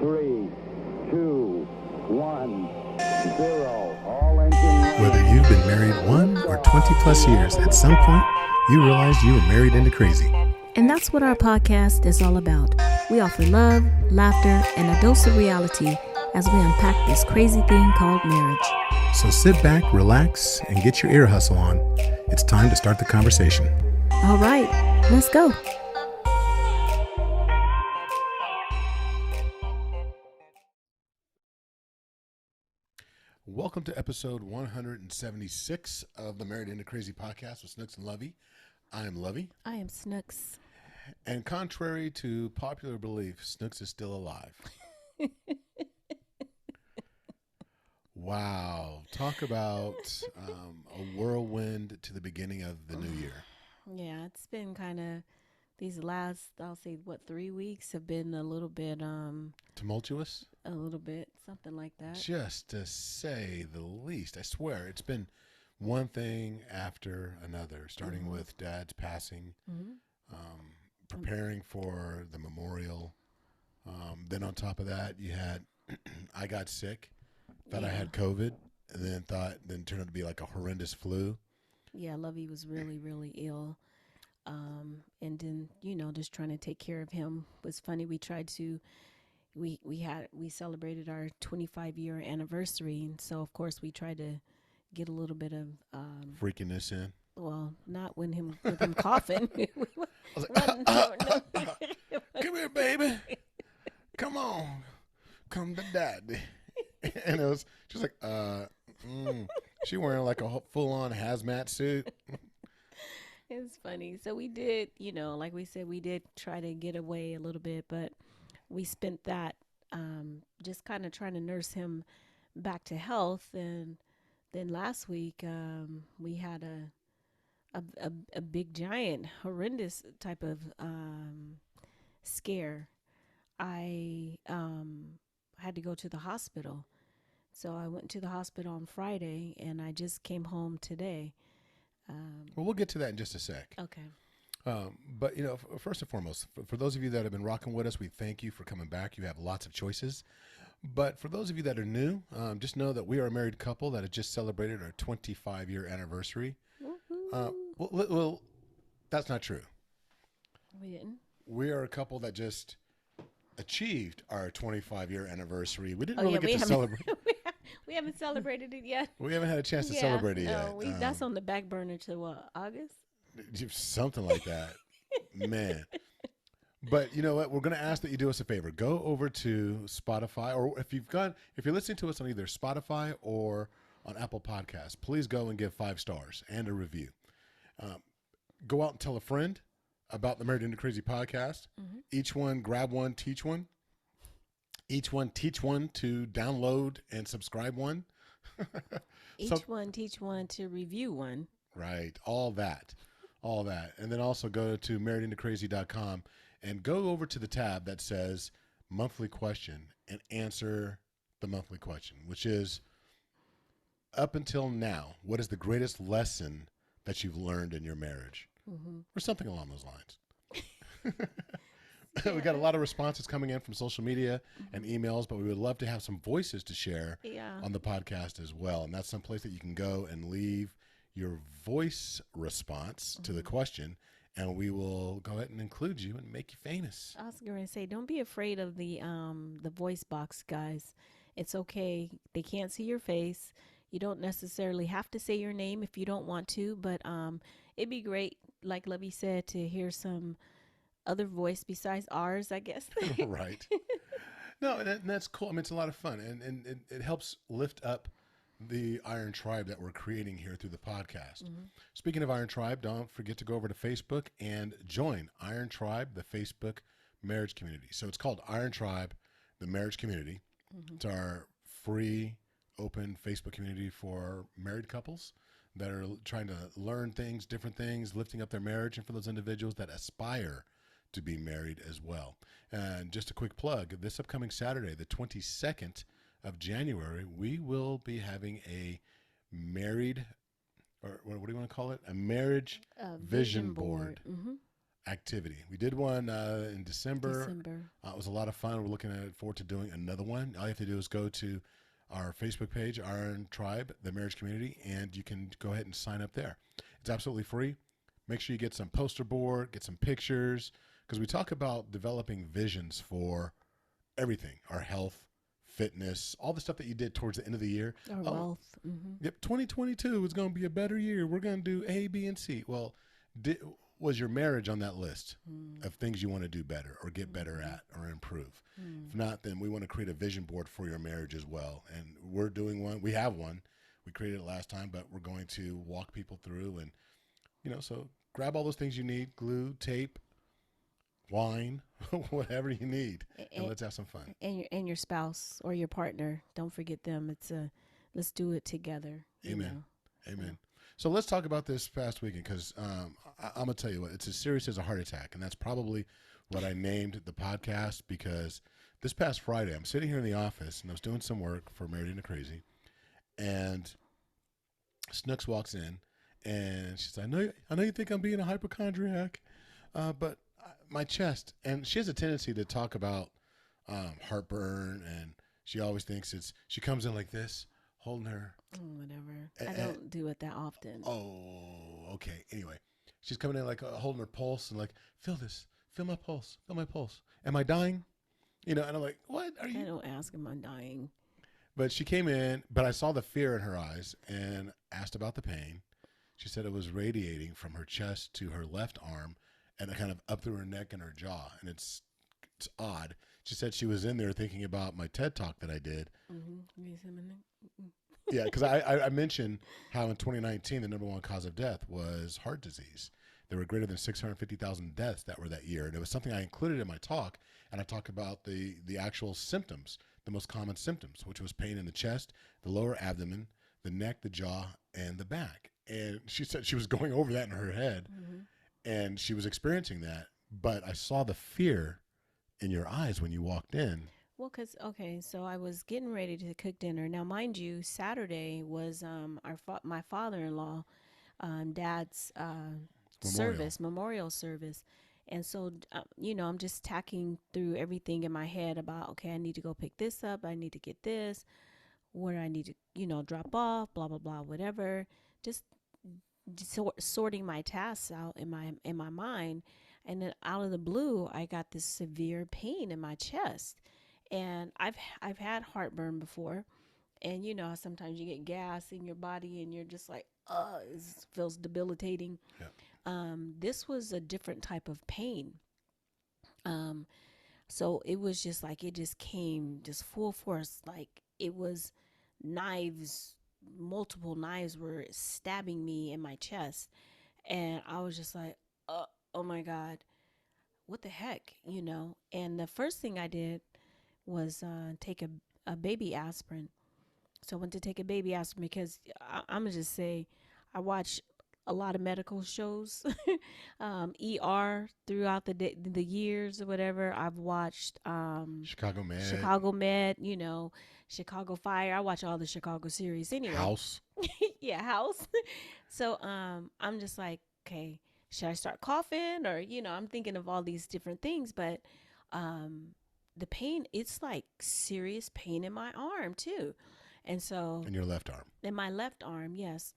3, 2, 1, 0. All engine running. Whether you've been married 1 or 20 plus years, at some point, you realized you were married into crazy. And that's what our podcast is all about. We offer love, laughter, and a dose of reality as we unpack this crazy thing called marriage. So sit back, relax, and get your ear hustle on. It's time to start the conversation. All right, let's go. Welcome to episode 176 of the Married into Crazy podcast with Snooks and Lovey. I am Lovey. I am Snooks. And contrary to popular belief, Snooks is still alive. Wow. Talk about a whirlwind to the beginning of the new year. Yeah, it's been kind of, these last, I'll say, 3 weeks have been a little bit... Tumultuous? A little bit, something like that. Just to say the least. I swear, it's been one thing after another, starting with Dad's passing, preparing for the memorial. Then on top of that, you had, I got sick, thought I had COVID, and then turned out to be like a horrendous flu. Yeah, Lovey was really, really ill. And then, just trying to take care of him was funny. We tried to, we celebrated our 25-year anniversary. And so, of course, we tried to get a little bit of freakiness in. Well, not with him coughing. I was like, come here, baby. Come on. Come to daddy. And it was just like, she wearing like a full-on hazmat suit. It's funny. So we did, like we said, we did try to get away a little bit, but we spent that just kind of trying to nurse him back to health. And then last week we had a big, giant, horrendous type of scare. I had to go to the hospital. So I went to the hospital on Friday, and I just came home today. Well, we'll get to that in just a sec. Okay. But, first and foremost, for those of you that have been rocking with us, we thank you for coming back. You have lots of choices. But for those of you that are new, just know that we are a married couple that has just celebrated our 25-year anniversary. Well, that's not true. We didn't. We are a couple that just achieved our 25-year anniversary. We didn't really get to celebrate. We haven't celebrated it yet. We haven't had a chance to celebrate it yet. That's on the back burner to what, August? Something like that. Man. But you know what? We're going to ask that you do us a favor. Go over to Spotify, or if you're listening to us on either Spotify or on Apple Podcasts, please go and give 5 stars and a review. Go out and tell a friend about the Married into Crazy podcast. Each one, grab one, teach one. Each one, teach one to download and subscribe one. Each one, teach one to review one. Right. All that. And then also go to marriedintocrazy.com and go over to the tab that says monthly question and answer the monthly question, which is, up until now, what is the greatest lesson that you've learned in your marriage? Or something along those lines. We got a lot of responses coming in from social media and emails, but we would love to have some voices to share on the podcast as well. And that's some place that you can go and leave your voice response to the question, and we will go ahead and include you and make you famous. I was going to say, don't be afraid of the voice box, guys. It's okay. They can't see your face. You don't necessarily have to say your name if you don't want to, but it'd be great, like Lovey said, to hear some other voice besides ours, I guess. Right. No, and that's cool. I mean, it's a lot of fun, and it helps lift up the Iron Tribe that we're creating here through the podcast. Speaking of Iron Tribe, don't forget to go over to Facebook and join Iron Tribe, the Facebook marriage community. So it's called Iron Tribe, the marriage community. It's our free, open Facebook community for married couples that are trying to learn things, different things, lifting up their marriage, and for those individuals that aspire to be married as well. And just a quick plug, this upcoming Saturday, the 22nd of January, we will be having a married, or what do you want to call it? A marriage vision board activity. We did one in December. December. It was a lot of fun. We're looking forward to doing another one. All you have to do is go to our Facebook page, Iron Tribe, the marriage community, and you can go ahead and sign up there. It's absolutely free. Make sure you get some poster board, get some pictures, because we talk about developing visions for everything, our health, fitness, all the stuff that you did towards the end of the year. Or wealth. Mm-hmm. Yep, 2022 is going to be a better year. We're going to do A, B, and C. Well, was your marriage on that list of things you want to do better or get better at or improve? If not, then we want to create a vision board for your marriage as well. And we're doing one. We have one. We created it last time, but we're going to walk people through. And, so grab all those things you need, glue, tape, wine, whatever you need, and let's have some fun. And your spouse or your partner, don't forget them. Let's do it together. Amen. Amen. So let's talk about this past weekend, because I'm gonna tell you what, it's as serious as a heart attack, and that's probably what I named the podcast. Because this past Friday, I'm sitting here in the office and I was doing some work for Married into Crazy, and Snooks walks in and she says, "I know you think I'm being a hypochondriac, but my chest," and she has a tendency to talk about heartburn, and she always thinks she comes in like this, holding her. Whatever. I don't do it that often. Oh, okay. Anyway, she's coming in like holding her pulse and like, feel this, feel my pulse, feel my pulse. Am I dying? And I'm like, what are you? I don't ask am I dying. But she came in, but I saw the fear in her eyes and asked about the pain. She said it was radiating from her chest to her left arm and kind of up through her neck and her jaw. And it's odd. She said she was in there thinking about my TED Talk that I did. Yeah, because I mentioned how in 2019, the number one cause of death was heart disease. There were greater than 650,000 deaths that were that year. And it was something I included in my talk. And I talked about the actual symptoms, the most common symptoms, which was pain in the chest, the lower abdomen, the neck, the jaw, and the back. And she said she was going over that in her head. And she was experiencing that. But I saw the fear in your eyes when you walked in. Well, so I was getting ready to cook dinner. Now, mind you, Saturday was my father-in-law, Dad's memorial service. And so, I'm just tacking through everything in my head about, okay, I need to go pick this up. I need to get this. Where I need to, drop off, blah, blah, blah, whatever. Just sorting my tasks out in my mind. And then out of the blue, I got this severe pain in my chest. And I've had heartburn before, and how sometimes you get gas in your body and you're just like, it feels debilitating. Yeah. This was a different type of pain. So it was just like, it just came just full force. Like it was multiple knives were stabbing me in my chest. And I was just like, oh my God, what the heck, And the first thing I did was take a baby aspirin. So I went to take a baby aspirin because I'm going to just say I watch a lot of medical shows, ER throughout the years or whatever. I've watched Chicago Med, Chicago Fire. I watch all the Chicago series anyway. House. Yeah, House. So I'm just like, okay, should I start coughing? Or, I'm thinking of all these different things, but the pain, it's like serious pain in my arm too. And so in your left arm. In my left arm, yes.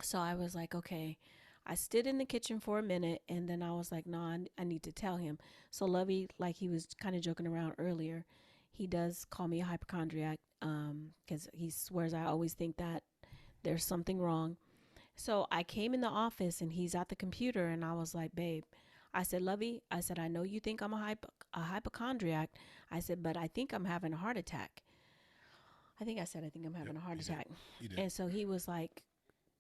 So I was like, okay. I stood in the kitchen for a minute and then I was like, no, I need to tell him. So Lovey, like he was kind of joking around earlier, he does call me a hypochondriac because he swears I always think that there's something wrong. So I came in the office and he's at the computer and I was like, babe, I said, Lovey, I said, I know you think I'm a hypochondriac. I said, but I think I'm having a heart attack. I think I'm having a heart attack. You did. And so he was like,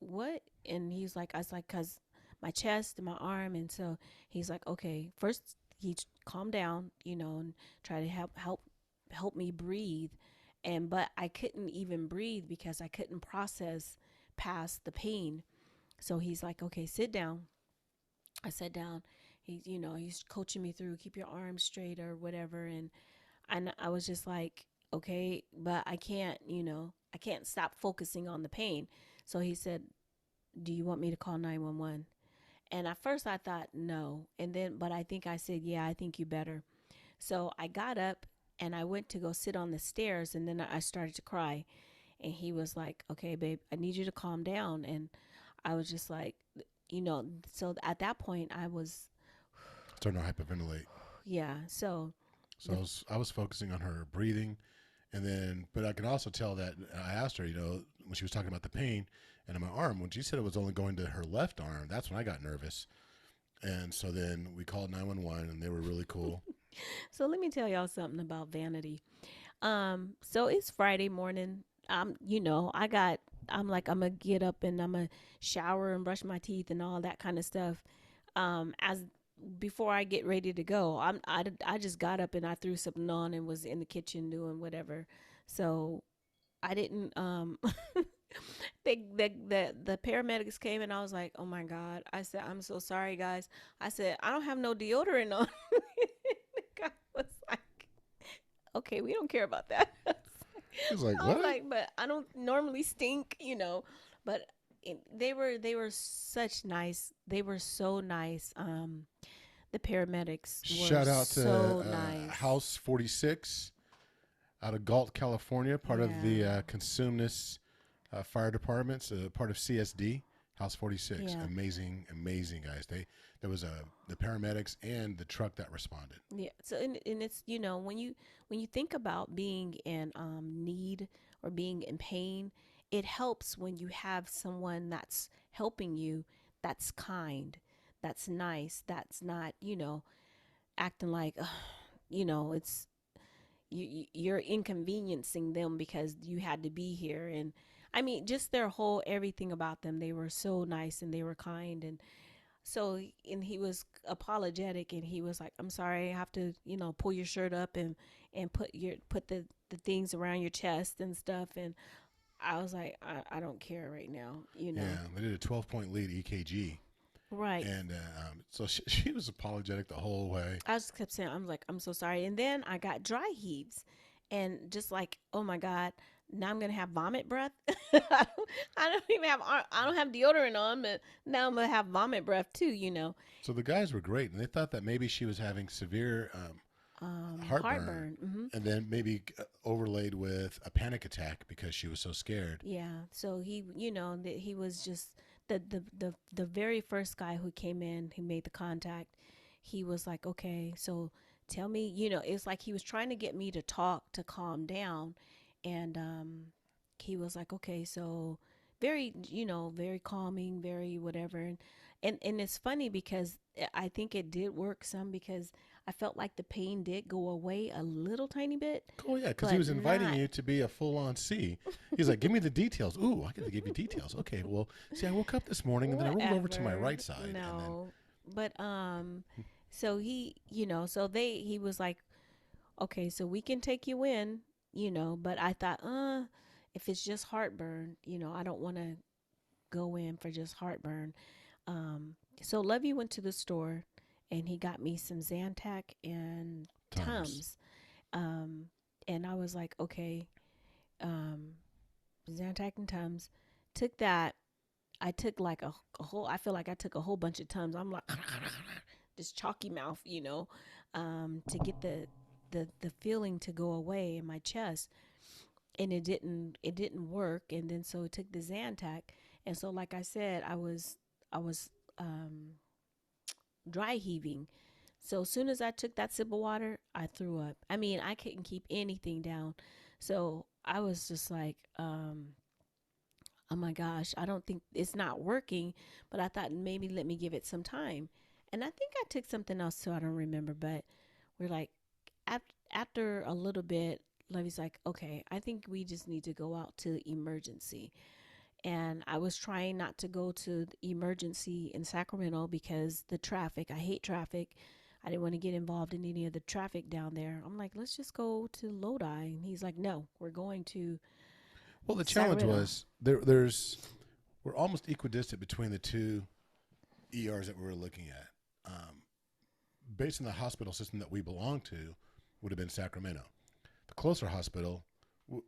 what? And he's like, I was like, cause my chest and my arm. And so he's like, okay, first he calmed down, and try to help me breathe. But I couldn't even breathe because I couldn't process past the pain. So he's like, okay, sit down. I sat down. He's coaching me through, keep your arms straight or whatever. And I was just like, okay, but I can't stop focusing on the pain. So he said, do you want me to call 911? And at first I thought no. And then, but I think I said, yeah, I think you better. So I got up and I went to go sit on the stairs, and then I started to cry. And he was like, okay, babe, I need you to calm down. And I was just like, so at that point I was, Starting to hyperventilate. yeah. So So I was focusing on her breathing, and then, but I could also tell that I asked her, when she was talking about the pain and in my arm, when she said it was only going to her left arm, that's when I got nervous. And so then we called 911, and they were really cool. So let me tell y'all something about vanity. So it's Friday morning. I'm like, I'm gonna get up and I'm gonna shower and brush my teeth and all that kind of stuff. As before I get ready to go, I just got up and I threw something on and was in the kitchen doing whatever. So I didn't the paramedics came and I was like, oh my God. I said, I'm so sorry, guys. I said, I don't have no deodorant on. The guy was like, okay, we don't care about that. He was like, I what? was like, but I don't normally stink. But they were such nice. They were so nice. The paramedics were Shout out to so nice. House 46 out of Galt, California, part of the Yeah. Consumnes Fire Departments, part of CSD. House 46, Yeah. amazing guys. There was the paramedics and the truck that responded. Yeah. So and it's when you think about being in need or being in pain, it helps when you have someone that's helping you, that's kind, that's nice, that's not acting like it's you're inconveniencing them because you had to be here. And I mean, just their whole everything about them, they were so nice and they were kind. And so, and he was apologetic and he was like, I'm sorry, I have to pull your shirt up and put the things around your chest and stuff. And I was like, I don't care right now. Yeah, they did a 12-point lead EKG. Right. And so she was apologetic the whole way. I just kept saying, I'm like, I'm so sorry. And then I got dry heaves and just like, oh my God, now I'm going to have vomit breath. I don't have deodorant on, but now I'm going to have vomit breath too. So the guys were great, and they thought that maybe she was having severe heartburn, Mm-hmm. and then maybe overlaid with a panic attack because she was so scared. Yeah. So he was just the very first guy who came in, who made the contact. He was like, okay, so tell me, it's like he was trying to get me to talk to calm down. And he was like, okay, so very, very calming, very whatever. And it's funny because I think it did work some because I felt like the pain did go away a little tiny bit. Oh, yeah, because he was inviting you to be a full-on C. He's like, give me the details. Ooh, I got to give you details. Okay, well, see, I woke up this morning, and then I rolled over to my right side. No, but so he, he was like, okay, so we can take you in, but I thought, if it's just heartburn, I don't want to go in for just heartburn. So Lovey went to the store and he got me some Zantac and Tums. And I was like, okay, Zantac and Tums. Took that. I took like a whole, I feel like I took a whole bunch of Tums. I'm like, this chalky mouth, to get the feeling to go away in my chest. And it didn't work. And then so it took the Zantac. And so, like I said, I was dry heaving. So as soon as I took that sip of water, I threw up. I mean, I couldn't keep anything down. So I was just like, oh my gosh, I don't think it's not working. But I thought maybe let me give it some time. And I think I took something else, so I don't remember. But we're like, after a little bit, Levy's like, okay, I think we just need to go out to emergency. And I was trying not to go to the emergency in Sacramento because the traffic, I hate traffic. I didn't want to get involved in any of the traffic down there. I'm like, let's just go to Lodi. And he's like, no, we're going to Well, the Sacramento. challenge was we're almost equidistant between the two ERs that we were looking at. Based on the hospital system that we belong to, would have been Sacramento. The closer hospital,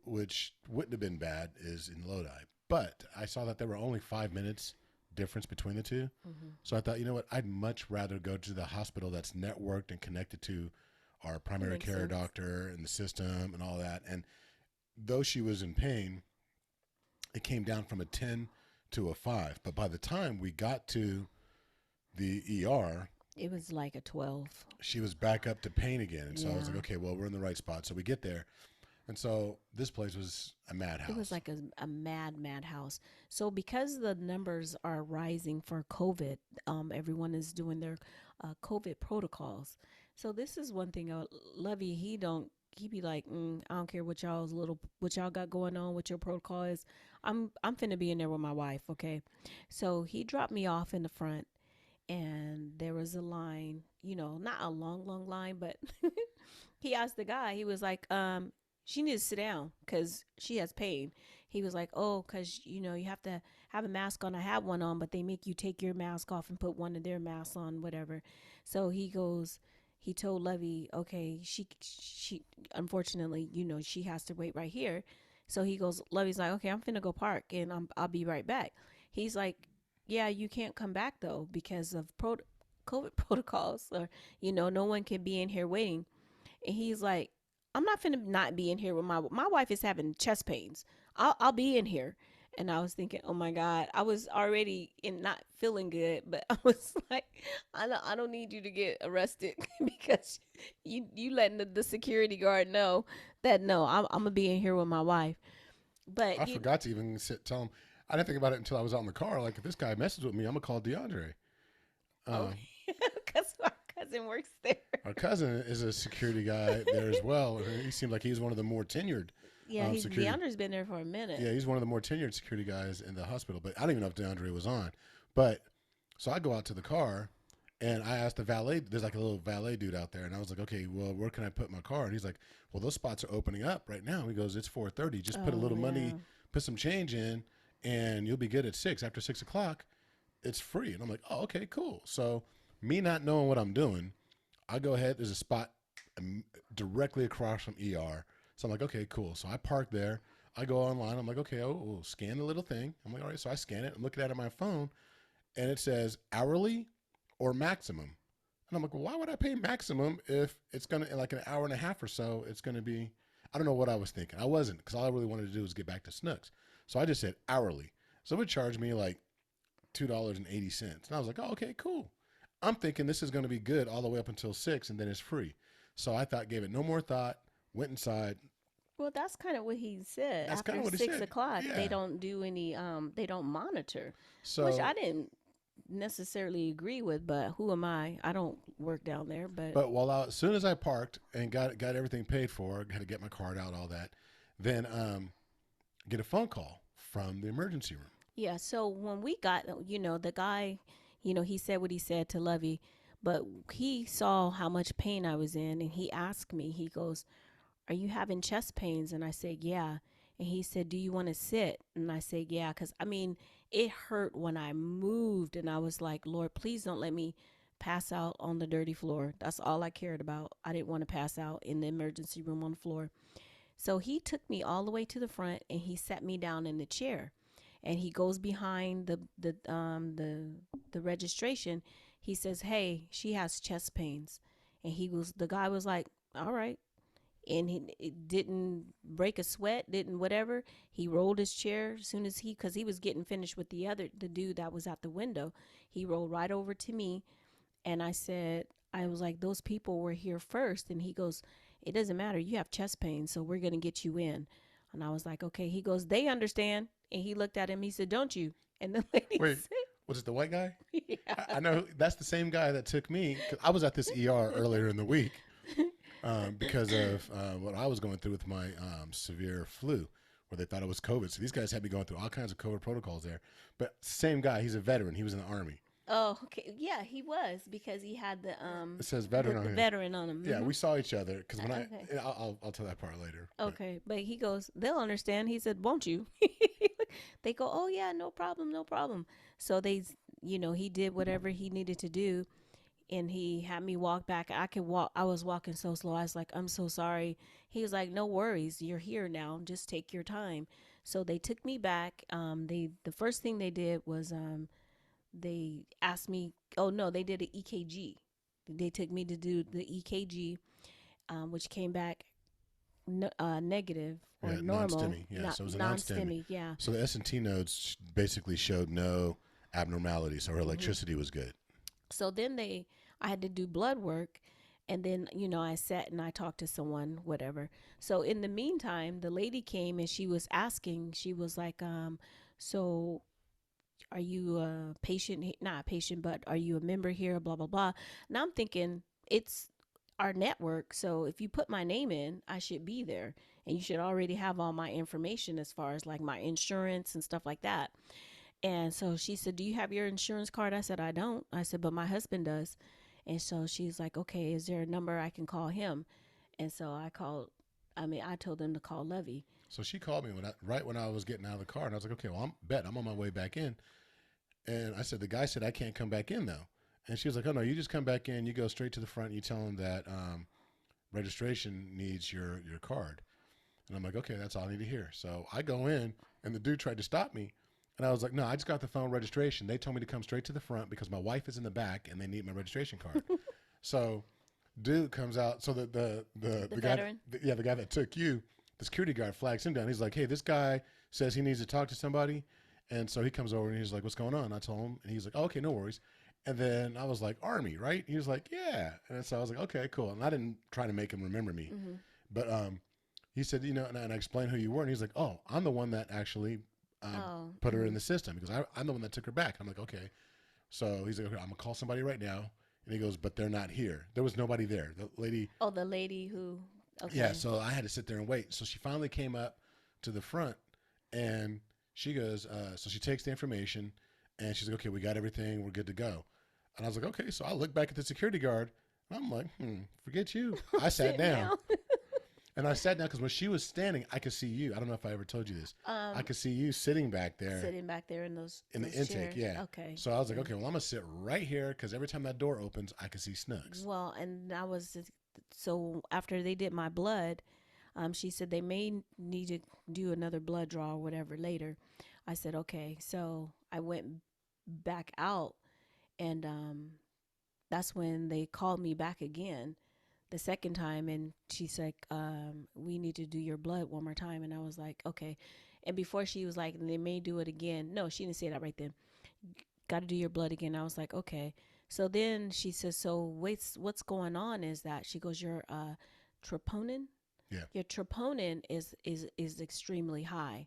which wouldn't have been bad, is in Lodi. But I saw that there were only 5 minutes difference between the two. So I thought, you know what, I'd much rather go to the hospital that's networked and connected to our primary care sense. doctor and the system and all that. And though she was in pain, it came down from a 10 to a 5. But by the time we got to the ER, It was like a 12. she was back up to pain again. And so I was Yeah. like, okay, well, we're in the right spot. So we get there. And so this place was a madhouse. It was like a mad house. So because the numbers are rising for COVID, everyone is doing their COVID protocols. So this is one thing. Lovey, he be like, I don't care what y'all got going on, what your protocol is. I'm finna be in there with my wife, okay? So he dropped me off in the front, and there was a line, not a long line, but he asked the guy. He was like, she needs to sit down because she has pain. He was like, oh, because, you have to have a mask on. I have one on, but they make you take your mask off and put one of their masks on, whatever. So he told Lovey, okay, she unfortunately, she has to wait right here. So he goes, Lovey's like, okay, I'm finna go park and I'll be right back. He's like, yeah, you can't come back though because of COVID protocols, or, no one can be in here waiting. And he's like, I'm not finna not be in here with my wife is having chest pains. I'll be in here. And I was thinking, oh my God, I was already not feeling good, but I was like, I don't need you to get arrested because you letting the security guard know that no, I'm gonna be in here with my wife. But I forgot to even tell him. I didn't think about it until I was out in the car. Like, if this guy messes with me, I'm gonna call DeAndre. Because our cousin works there. Our cousin is a security guy there as well. He seemed like he was one of the more tenured. Yeah, security. DeAndre's been there for a minute. Yeah, he's one of the more tenured security guys in the hospital. But I don't even know if DeAndre was on. But so I go out to the car, and I asked the valet. There's like a little valet dude out there, and I was like, okay, well, where can I put my car? And he's like, well, those spots are opening up right now. He goes, it's 4:30. Just put a little money, put some change in, and you'll be good at 6. After 6 o'clock, it's free. And I'm like, oh, okay, cool. So me not knowing what I'm doing, I go ahead. There's a spot directly across from ER. So I'm like, okay, cool. So I park there. I go online. I'm like, okay, we'll scan the little thing. I'm like, all right. So I scan it. I'm looking at it on my phone, and it says hourly or maximum. And I'm like, well, why would I pay maximum if it's going to, like an hour and a half or so, it's going to be, I don't know what I was thinking. I wasn't, because all I really wanted to do was get back to Snooks. So I just said hourly. So it would charge me like $2.80. And I was like, oh, okay, cool. I'm thinking this is going to be good all the way up until 6, and then it's free. So I thought, gave it no more thought, went inside. Well, that's kind of what he said. That's After kinda what he 6 said. o'clock, Yeah. they don't do any, they don't monitor, So which I didn't necessarily agree with, but who am I? I don't work down there, but as soon as I parked and got everything paid for, had to get my card out, all that, then get a phone call from the emergency room. yeah. So when we got, the guy, he said what he said to Lovey, but he saw how much pain I was in, and he asked me, he goes, are you having chest pains? And I said, yeah. And he said, do you want to sit? And I said, yeah. Because, it hurt when I moved. And I was like, Lord, please don't let me pass out on the dirty floor. That's all I cared about. I didn't want to pass out in the emergency room on the floor. So he took me all the way to the front, and he sat me down in the chair. And he goes behind the registration. He says, hey, she has chest pains. And the guy was like, all right. And it didn't break a sweat, didn't whatever. He rolled his chair as soon as because he was getting finished with the dude that was at the window. He rolled right over to me, and I was like, those people were here first. And he goes, it doesn't matter. You have chest pain, so we're going to get you in. And I was like, okay. He goes, they understand. And he looked at him. He said, don't you? And the lady Wait, said, was it the white guy? yeah. I know that's the same guy that took me. 'Cause I was at this ER earlier in the week. Because of what I was going through with my severe flu, where they thought it was COVID. So these guys had me going through all kinds of COVID protocols there. But same guy, he's a veteran. He was in the Army. Oh, okay. Yeah, he was, because he had the It says veteran on the here. veteran on him. Yeah, Mhm. we saw each other because when Okay. I'll tell that part later. But Okay, but he goes, they'll understand. He said, won't you? They go, oh yeah, no problem, no problem. So he did whatever he needed to do, and he had me walk back. I was walking so slow. I was like, I'm so sorry. He was like, no worries, you're here now. Just take your time. So they took me back. The first thing they did was they asked me. Oh no, they did an EKG. They took me to do the EKG, which came back negative or Yeah, normal, non-STEMI. Yeah, so it was a non-STEMI. non-STEMI. Yeah. So the S&T nodes basically showed no abnormality, so her electricity was good. So then I had to do blood work, and then I sat and I talked to someone, whatever. So in the meantime, the lady came and she was asking. She was like, so are you a patient? Not a patient, but are you a member here? Blah blah blah. And I'm thinking it's our network. So if you put my name in, I should be there, and you should already have all my information as far as like my insurance and stuff like that. And so she said, "Do you have your insurance card?" I said, "I don't." I said, "But my husband does." And so she's like, "Okay, is there a number I can call him?" And so I told them to call Levy. So she called me right when I was getting out of the car, and I was like, okay, well, I'm on my way back in. And I said, the guy said I can't come back in though. And she was like, oh no, you just come back in, you go straight to the front, and you tell him that registration needs your card. And I'm like, okay, that's all I need to hear. So I go in, and the dude tried to stop me. And I was like, no, I just got the phone registration. They told me to come straight to the front because my wife is in the back and they need my registration card. So dude comes out. So the veteran? guy, the guy that took you, the security guard flags him down. He's like, hey, this guy says he needs to talk to somebody. And so he comes over and he's like, what's going on? I told him, and he's like, oh, okay, no worries. And then I was like, Army, right? He was like, yeah. And so I was like, okay, cool. And I didn't try to make him remember me. But he said, and I explained who you were. And he's like, oh, I'm the one that actually put her in the system because I'm the one that took her back. I'm like, okay. So he's like, okay, I'm going to call somebody right now. And he goes, but they're not here. There was nobody there. The lady. Oh, the lady who. Okay. Yeah, so I had to sit there and wait. So she finally came up to the front and she goes, so she takes the information and she's like, okay, we got everything. We're good to go. And I was like, okay. So I look back at the security guard. And I'm like, forget you. I sat down. And I sat down because when she was standing, I could see you. I don't know if I ever told you this. I could see you sitting back there. Sitting back there in those the intake, chairs. yeah. Okay. So I was like, okay, well, I'm going to sit right here because every time that door opens, I can see Snooks. Well, and so after they did my blood, she said they may need to do another blood draw or whatever later. I said, okay. So I went back out, and that's when they called me back again the second time, and she's like, we need to do your blood one more time. And I was like, okay. And before she was like, they may do it again. No, she didn't say that right then. Got to do your blood again. I was like, okay. So then she says, so what's going on is that she goes, your troponin, your troponin is extremely high.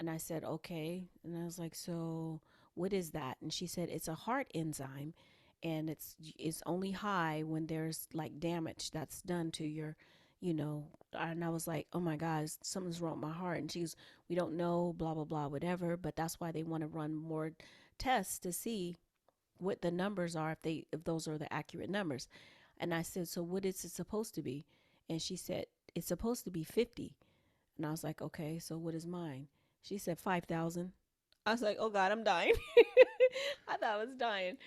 And I said, okay. And I was like, so what is that? And she said, it's a heart enzyme, and it's only high when there's like damage that's done to your, and I was like, oh my God, something's wrong with my heart. And she's, we don't know, blah, blah, blah, whatever. But that's why they want to run more tests to see what the numbers are, if those are the accurate numbers. And I said, so what is it supposed to be? And she said, it's supposed to be 50. And I was like, okay, so what is mine? She said 5,000. I was like, oh God, I'm dying. I thought I was dying.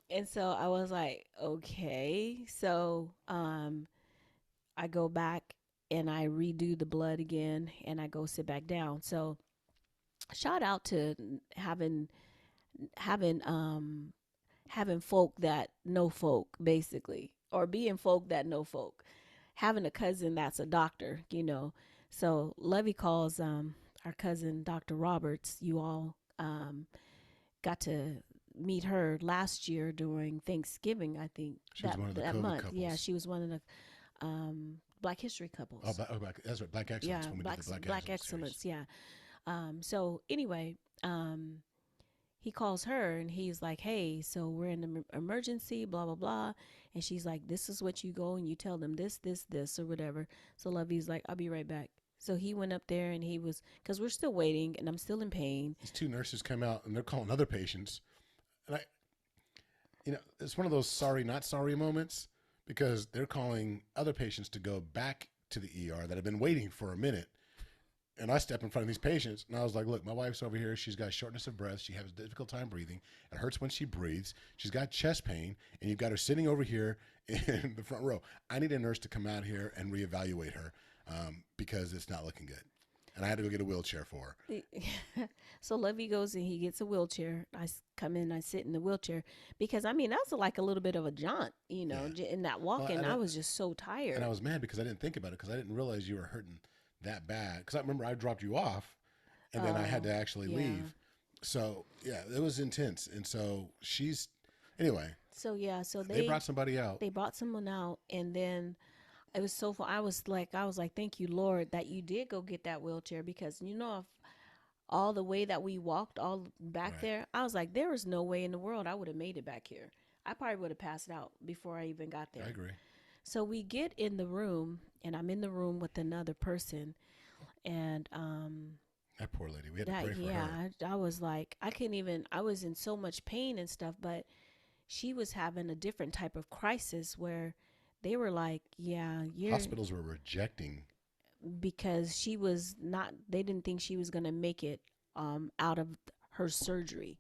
And so I was like, okay. So I go back and I redo the blood again, and I go sit back down. So shout out to having folk that know folk, basically, or being folk that know folk. Having a cousin that's a doctor, So Levy calls our cousin, Dr. Roberts. You all got to meet her last year during Thanksgiving, I think. She was one of the COVID month. couples. Yeah, she was one of the Black History couples. Oh, that's right. Black Excellence. Yeah, when we did the Black Excellence. Series. Yeah. So anyway, he calls her and he's like, hey, so we're in an emergency, blah, blah, blah. And she's like, this is what you go and you tell them this, or whatever. So Levy's like, I'll be right back. So he went up there and he was, because we're still waiting and I'm still in pain. These two nurses come out and they're calling other patients. And it's one of those sorry, not sorry moments because they're calling other patients to go back to the ER that have been waiting for a minute. And I step in front of these patients and I was like, look, my wife's over here. She's got shortness of breath. She has a difficult time breathing. It hurts when she breathes. She's got chest pain. And you've got her sitting over here in the front row. I need a nurse to come out here and reevaluate her because it's not looking good. and I had to go get a wheelchair for her. So Lovey goes and he gets a wheelchair. Come in, I sit in the wheelchair because I mean that's like a little bit of a jaunt, in that walking. and I was just so tired. And I was mad because I didn't think about it because I didn't realize you were hurting that bad. Because I remember I dropped you off, and then I had to actually leave. So yeah, it was intense. And so anyway. So yeah, so they brought somebody out. They brought someone out, and then it was so fun. I was like, thank you, Lord, that you did go get that wheelchair because if all the way that we walked all back there, I was like, there is no way in the world I would have made it back here. I probably would have passed out before I even got there. I agree. So we get in the room, and I'm in the room with another person, and that poor lady. We had to pray for her. I was like, I was in so much pain and stuff, but she was having a different type of crisis where they were like, hospitals were rejecting because they didn't think she was going to make it out of her surgery.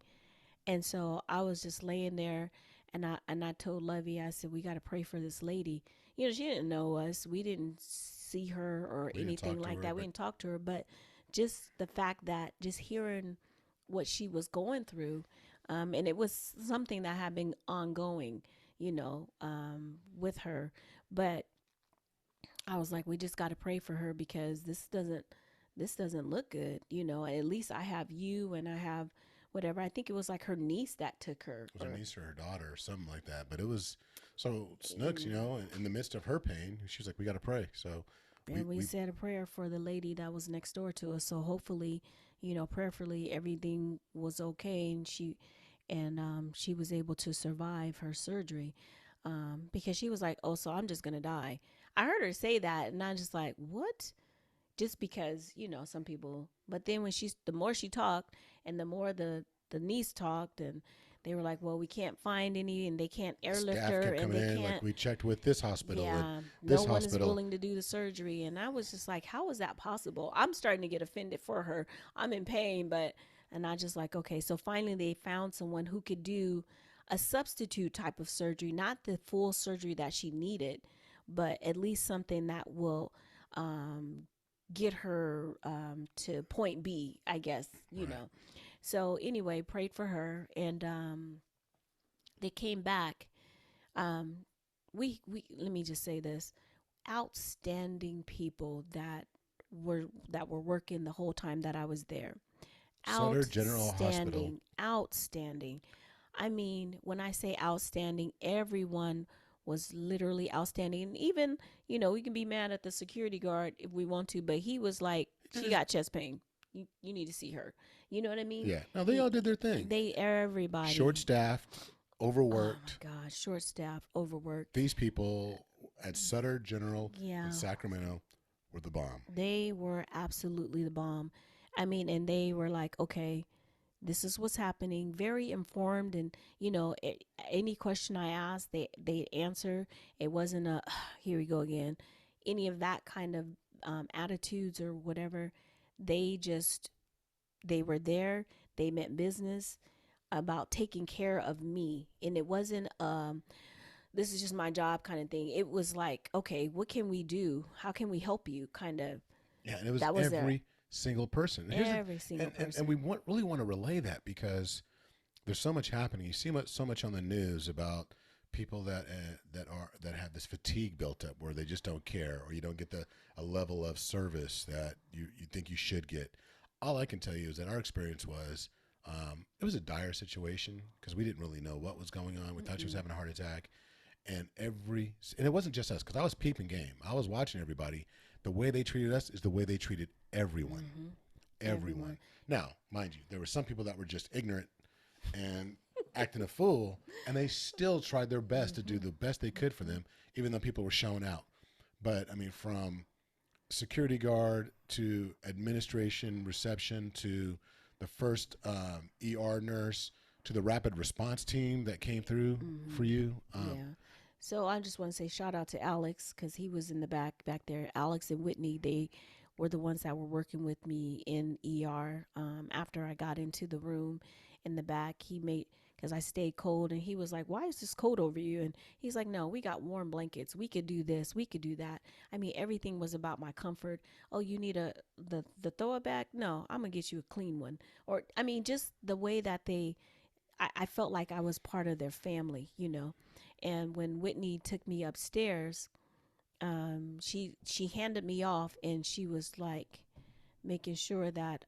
And so I was just laying there, and I told Lovey, I said, we got to pray for this lady. She didn't know us. We didn't see her or anything like that. We didn't talk to her, but just the fact that just hearing what she was going through, and it was something that had been ongoing, with her. But I was like, we just got to pray for her because this doesn't look good, At least I have you and I have whatever. I think it was like her niece that took her. It was her niece or her daughter or something like that. But it was so Snooks, in the midst of her pain, she was like, we got to pray. So we said a prayer for the lady that was next door to us. So hopefully, prayerfully everything was okay, and she was able to survive her surgery. Because she was like, oh, so I'm just gonna die. I heard her say that, and I'm just like, what? Just because some people. But then the more she talked, and the more the niece talked, and they were like, well, we can't find any, and they can't airlift Staff her, kept and they coming in, can't. like we checked with this hospital. Yeah, this no one hospital is willing to do the surgery, and I was just like, how is that possible? I'm starting to get offended for her. I'm in pain, and I just like, okay. So finally, they found someone who could do a substitute type of surgery, not the full surgery that she needed, but at least something that will get her to point B, I guess, you know. So anyway, prayed for her, and they came back. We let me just say this: outstanding people that were working the whole time that I was there. Sutter General Hospital. Outstanding. I mean, when I say outstanding, everyone was literally outstanding. And even, we can be mad at the security guard if we want to, but he was like, she got chest pain. You need to see her. You know what I mean? Yeah. No, they all did their thing. Everybody. Short-staffed, overworked. Oh, my gosh. Short-staffed, overworked. These people at Sutter General in Sacramento were the bomb. They were absolutely the bomb. I mean, and they were like, okay, this is what's happening. Very informed, and any question I asked, they answer. It wasn't a here we go again, any of that kind of attitudes or whatever. They were there. They meant business about taking care of me, and it wasn't this is just my job kind of thing. It was like, okay, what can we do? How can we help you? Kind of. Yeah, and it was every single person. Every single person. And we really want to relay that because there's so much happening. You see so much on the news about people that have this fatigue built up where they just don't care, or you don't get a level of service that you think you should get. All I can tell you is that our experience was it was a dire situation because we didn't really know what was going on. We thought she was having a heart attack, and it wasn't just us because I was peeping game. I was watching everybody. The way they treated us is the way they treated everyone. Mm-hmm. Everyone. Now, mind you, there were some people that were just ignorant and acting a fool, and they still tried their best to do the best they could for them, even though people were showing out. But, I mean, from security guard to administration, reception, to the first ER nurse, to the rapid response team that came through for you. So I just want to say shout out to Alex because he was in the back there. Alex and Whitney, they were the ones that were working with me in ER after I got into the room in the back. because I stayed cold. And he was like, why is this cold over you? And he's like, no, we got warm blankets. We could do this. We could do that. I mean, everything was about my comfort. Oh, you need the throw it back? No, I'm going to get you a clean one. Or, I mean, just the way that I felt like I was part of their family, you know. And when Whitney took me upstairs, she handed me off, and she was like making sure that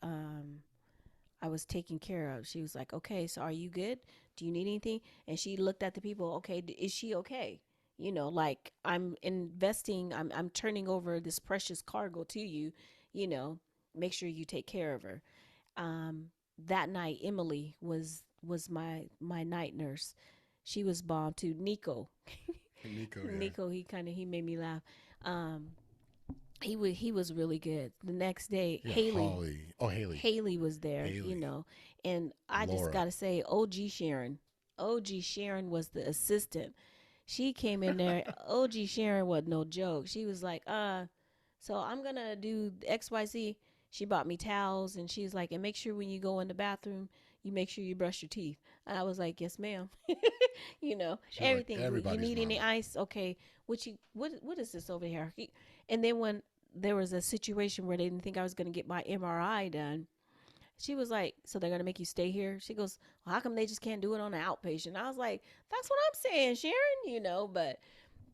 I was taken care of. She was like, okay, so are you good? Do you need anything? And she looked at the people. Okay, is she okay? You know, like, I'm investing, I'm turning over this precious cargo to you, you know, make sure you take care of her. That night, Emily was my night nurse. She was bomb too. Nico. Nico, yeah. Nico, he made me laugh. He was really good. The next day, Yeah, Haley. Haley was there, Haley. you know. And I just Laura. got to say, OG Sharon was the assistant. She came in there. OG Sharon was no joke. She was like, so I'm going to do XYZ. She bought me towels, and she's like, and make sure when you go in the bathroom, you make sure you brush your teeth. And I was like, yes, ma'am. You know, She's like everything. You everybody's need any mama. ice? Okay. What is this over here? And then when there was a situation where they didn't think I was going to get my MRI done, she was like, so they're going to make you stay here? She goes, well, how come they just can't do it on an outpatient? I was like, that's what I'm saying, Sharon, you know. But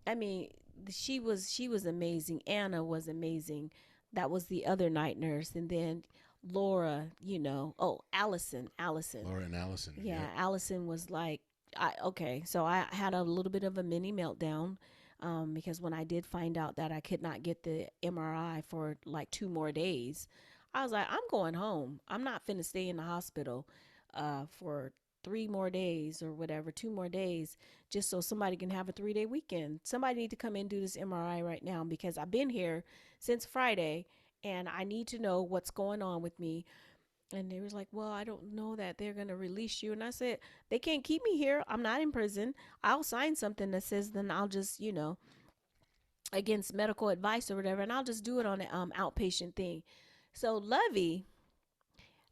I mean, she was amazing. Anna was amazing. That was the other night nurse. And then Laura, you know, oh, Allison. Laura and Allison. Yeah, Yep. Allison was like, okay, so I had a little bit of a mini meltdown, because when I did find out that I could not get the MRI for like 2 more days, I was like, I'm going home. I'm not finna stay in the hospital for 3 more days or whatever, 2 more days, just so somebody can have a 3-day weekend. Somebody need to come in and do this MRI right now, because I've been here since Friday, and I need to know what's going on with me. And they was like, well, I don't know that they're going to release you. And I said, they can't keep me here. I'm not in prison. I'll sign something that says then I'll just, you know, against medical advice or whatever. And I'll just do it on an outpatient thing. So Lovey,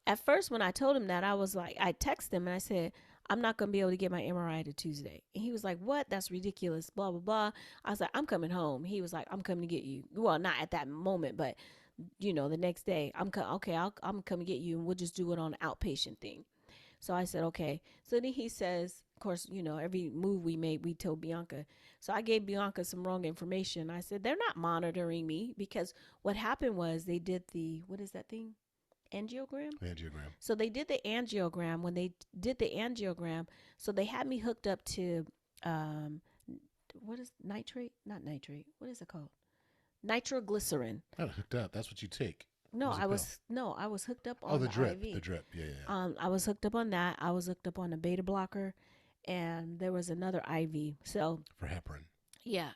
at first when I told him that, I was like, I texted him and I said, I'm not going to be able to get my MRI to Tuesday. And he was like, what? That's ridiculous. Blah, blah, blah. I was like, I'm coming home. He was like, I'm coming to get you. Well, not at that moment, but you know, the next day, I'm come get you, and we'll just do it on an outpatient thing. So I said, okay. So then he says, of course, you know, every move we made, we told Bianca. So I gave Bianca some wrong information. I said, they're not monitoring me, because what happened was they did what is that thing? Angiogram? Angiogram. So they did the angiogram. When they did the angiogram, so they had me hooked up to, what is nitrate? Not nitrate. What is it called? Nitroglycerin. Not hooked up. That's what you take. No, It was a pill. I was hooked up on Oh, the drip. IV. The drip. Yeah, yeah. I was hooked up on that. I was hooked up on a beta blocker, and there was another IV. So For heparin. yeah,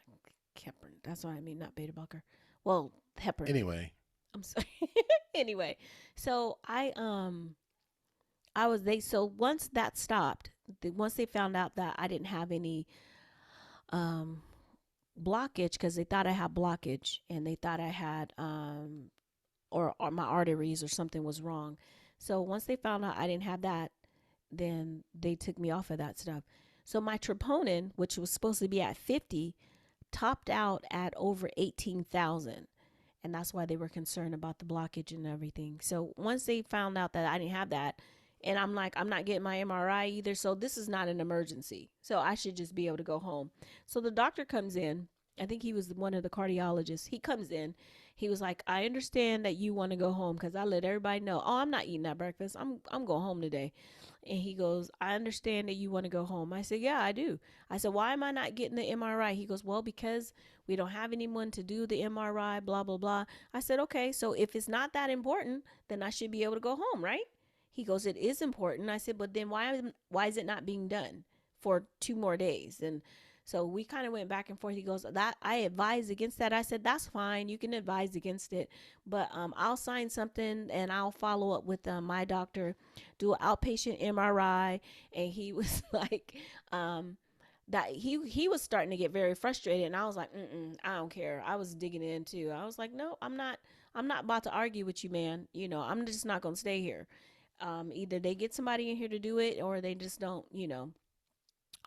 heparin. That's what I mean, not beta blocker. Well, heparin. Anyway. I'm sorry. Anyway, so so once that stopped, once they found out that I didn't have any blockage, because they thought I had blockage, and they thought I had or my arteries or something was wrong. So once they found out I didn't have that, then they took me off of that stuff. So my troponin, which was supposed to be at 50, topped out at over 18,000. And that's why they were concerned about the blockage and everything. So once they found out that I didn't have that, and I'm like, I'm not getting my MRI either, so this is not an emergency. So I should just be able to go home. So the doctor comes in. I think he was one of the cardiologists. He comes in. He was like, I understand that you want to go home, because I let everybody know, oh, I'm not eating that breakfast. I'm going home today. And he goes, I understand that you want to go home. I said, yeah, I do. I said, why am I not getting the MRI? He goes, well, because we don't have anyone to do the MRI, blah, blah, blah. I said, okay, so if it's not that important, then I should be able to go home, right? He goes, it is important. I said, but then why is it not being done for 2 more days? And so we kind of went back and forth. He goes, that I advise against that. I said, that's fine. You can advise against it, but I'll sign something and I'll follow up with my doctor, do an outpatient MRI. And he was like, that he was starting to get very frustrated. And I was like, I don't care. I was digging in too. I was like, no, I'm not about to argue with you, man. You know, I'm just not going to stay here. Either they get somebody in here to do it or they just don't,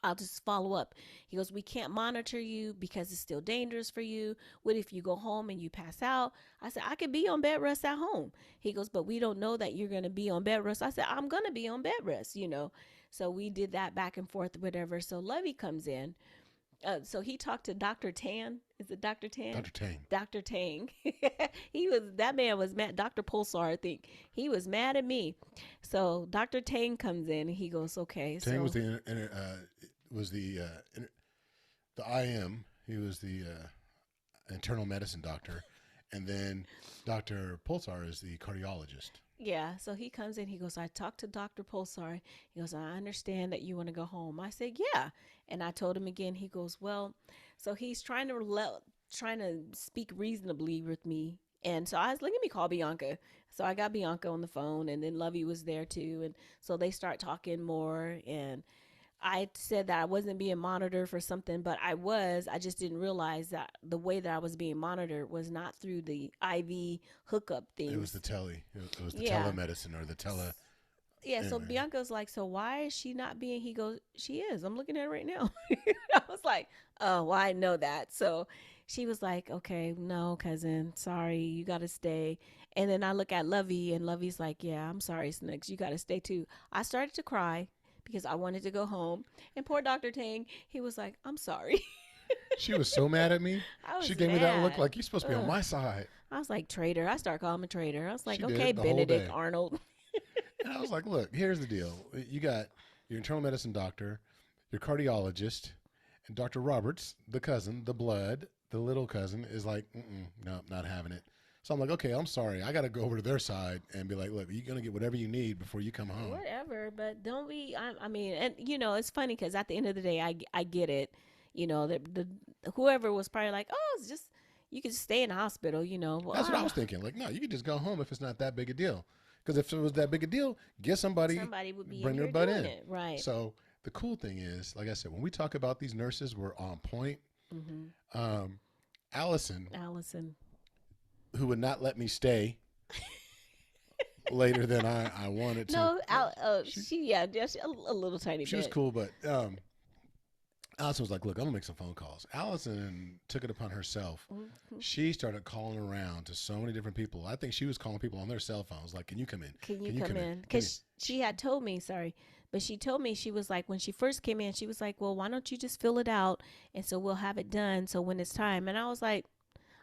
I'll just follow up. He goes, we can't monitor you because it's still dangerous for you. What if you go home and you pass out? I said, I could be on bed rest at home. He goes, but we don't know that you're going to be on bed rest. I said, I'm going to be on bed rest, So we did that back and forth, whatever. So Lovey comes in. So he talked to Dr. Tan. Is it Dr. Tan? Dr. Tang. Dr. Tang. That man was mad. Dr. Pulsar, I think. He was mad at me. So Dr. Tang comes in and he goes, okay. Tang so was the IM. He was the internal medicine doctor. And then Dr. Pulsar is the cardiologist. Yeah, so he comes in, he goes, I talked to Dr. Pulsar. He goes, I understand that you want to go home. I said, yeah. And I told him again, he goes, well, so he's trying to speak reasonably with me. And so I was like, let me call Bianca. So I got Bianca on the phone, and then Lovey was there too. And so they start talking more, and I said that I wasn't being monitored for something, but I was. I just didn't realize that the way that I was being monitored was not through the IV hookup thing. It was the It was the telemedicine or the tele. Yeah, anyway. So Bianca's like, so why is she not being? He goes, she is. I'm looking at her right now. I was like, oh, well, I know that. So she was like, okay, no, cousin, sorry, you got to stay. And then I look at Lovey, and Lovey's like, yeah, I'm sorry, Snooks, you got to stay too. I started to cry because I wanted to go home. And poor Dr. Tang, he was like, I'm sorry. She was so mad at me. She gave me that look like you're supposed to be on my side. I was like, traitor. I started calling him a traitor. I was like, She okay, did the whole Benedict day. Arnold. And I was like, look, here's the deal. You got your internal medicine doctor, your cardiologist, and Dr. Roberts, the cousin, the blood, the little cousin, is like, no, not having it. So I'm like, okay, I'm sorry. I got to go over to their side and be like, look, you're going to get whatever you need before you come home. Whatever, but don't be, I mean, and, it's funny because at the end of the day, I get it. The whoever was probably like, oh, it's just, you could stay in the hospital, Well, That's what I was thinking. Like, no, you could just go home if it's not that big a deal. Because if it was that big a deal, get somebody would be bring in their here butt doing in. it. Right. So the cool thing is, like I said, when we talk about these nurses, we're on point. Mm-hmm. Allison, Allison, who would not let me stay later than I wanted to. No, she a little tiny bit. She was cool, but Allison was like, look, I'm going to make some phone calls. Allison took it upon herself. Mm-hmm. She started calling around to so many different people. I think she was calling people on their cell phones, like, can you come in? Can you come in? Because she had told me, but she told me, she was like, when she first came in, she was like, well, why don't you just fill it out? And so we'll have it done. So when it's time. And I was like,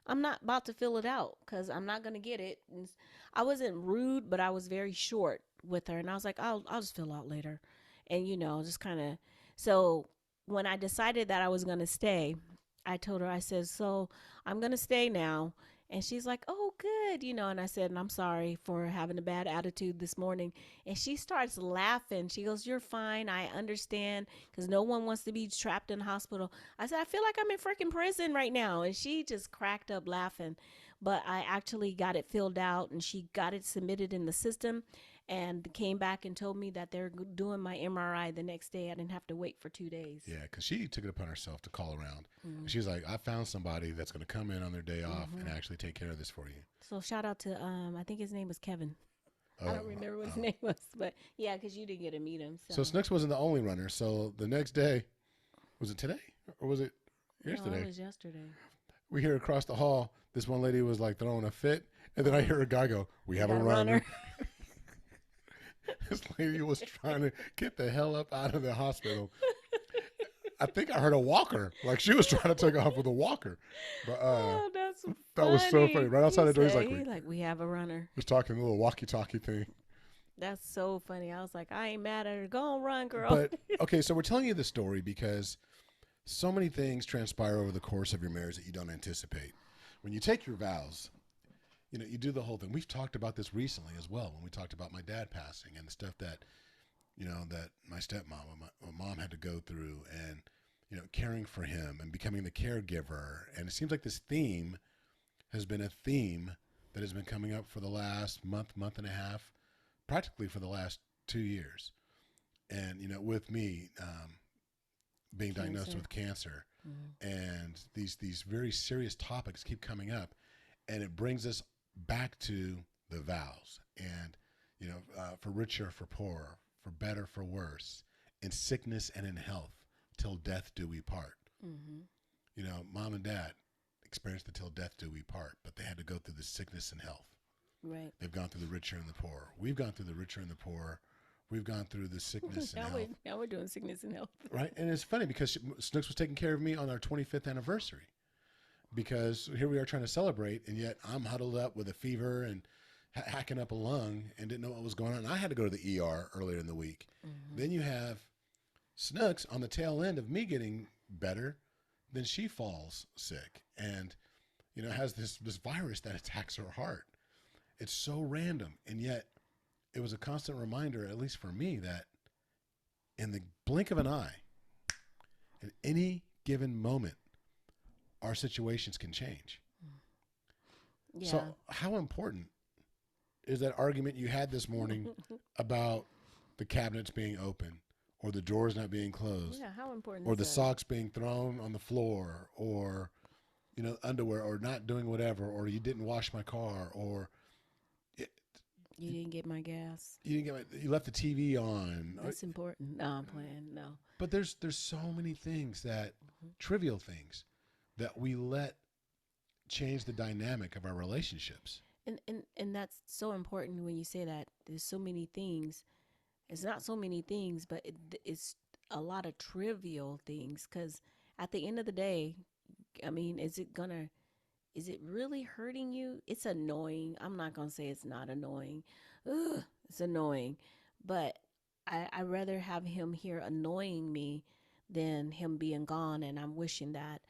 I'm not about to fill it out because I'm not going to get it. And I wasn't rude, but I was very short with her. And I was like, I'll just fill out later. And, just kind of. So when I decided that I was going to stay, I told her, I said, so I'm going to stay now. And she's like, oh, good. And I said, and I'm sorry for having a bad attitude this morning. And she starts laughing. She goes, you're fine. I understand, because no one wants to be trapped in the hospital. I said, I feel like I'm in freaking prison right now. And she just cracked up laughing. But I actually got it filled out, and she got it submitted in the system, and came back and told me that they're doing my MRI the next day. I didn't have to wait for 2 days. Yeah, because she took it upon herself to call around. Mm-hmm. She was like, I found somebody that's going to come in on their day off and actually take care of this for you. So shout out to, I think his name was Kevin. I don't remember what his name was, but yeah, because you didn't get to meet him. So Snooks wasn't the only runner. So the next day, was it today or was it yesterday? No, it was yesterday. We hear across the hall, this one lady was like throwing a fit. And then I hear a guy go, we have a runner. This lady was trying to get the hell up out of the hospital. I think I heard a walker. Like, she was trying to take off with a walker. But that's funny. That was so funny. Right outside the door, he's like, we have a runner. He was talking a little walkie-talkie thing. That's so funny. I was like, I ain't mad at her. Go on, run, girl. But, okay, so we're telling you this story because so many things transpire over the course of your marriage that you don't anticipate. When you take your vows, you do the whole thing. We've talked about this recently as well when we talked about my dad passing and the stuff that, that my stepmom and my mom had to go through, and, caring for him and becoming the caregiver. And it seems like this theme has been a theme that has been coming up for the last month and a half, practically for the last 2 years. And, with me being diagnosed with cancer, and these very serious topics keep coming up, and it brings us back to the vows. And, For richer, for poorer, for better, for worse, in sickness and in health, till death do we part. Mom and dad experienced the till death do we part, but they had to go through the sickness and health. Right. They've gone through the richer and the poor. We've gone through the richer and the poor. We've gone through the sickness and health. Now we're doing sickness and health. Right. And it's funny because Snooks was taking care of me on our 25th anniversary, because here we are trying to celebrate, and yet I'm huddled up with a fever and hacking up a lung and didn't know what was going on. I had to go to the ER earlier in the week. Then you have Snooks on the tail end of me getting better. Then she falls sick and, has this virus that attacks her heart. It's so random. And yet it was a constant reminder, at least for me, that in the blink of an eye, at any given moment, our situations can change. Yeah. So how important is that argument you had this morning about the cabinets being open or the drawers not being closed? Yeah, how important or is the that? socks being thrown on the floor, or, underwear, or not doing whatever, or you didn't wash my car, or You didn't get my gas. you left the TV on. That's important. No, I'm playing. No. But there's so many things that, trivial things, that we let change the dynamic of our relationships. And that's so important when you say that. There's so many things. It's not so many things, but it's a lot of trivial things. Because at the end of the day, is it really hurting you? It's annoying. I'm not going to say it's not annoying. Ugh, it's annoying. But I'd rather have him here annoying me than him being gone. And I'm wishing that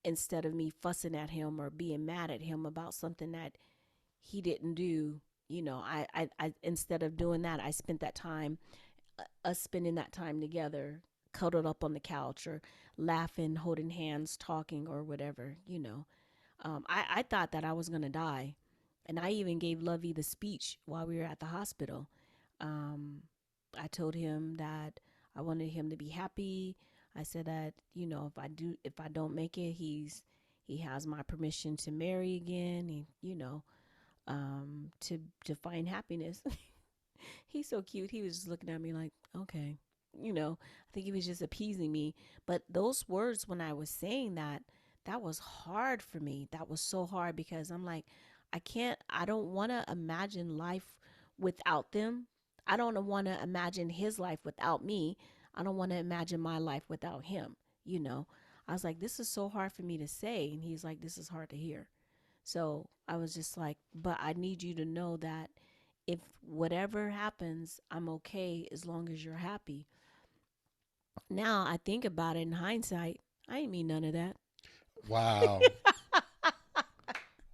instead of me fussing at him or being mad at him about something that he didn't do, I instead of doing that, I spent that time, us spending that time together, cuddled up on the couch or laughing, holding hands, talking or whatever, I thought that I was going to die. And I even gave Lovey the speech while we were at the hospital. I told him that I wanted him to be happy. I said that, if I don't make it, he has my permission to marry again, to find happiness. He's so cute. He was just looking at me like, okay, I think he was just appeasing me. But those words, when I was saying that was hard for me. That was so hard because I'm like, I don't want to imagine life without them. I don't want to imagine his life without me. I don't want to imagine my life without him. I was like, this is so hard for me to say. And he's like, this is hard to hear. So I was just like, but I need you to know that if whatever happens, I'm okay as long as you're happy. Now I think about it in hindsight, I ain't mean none of that. Wow.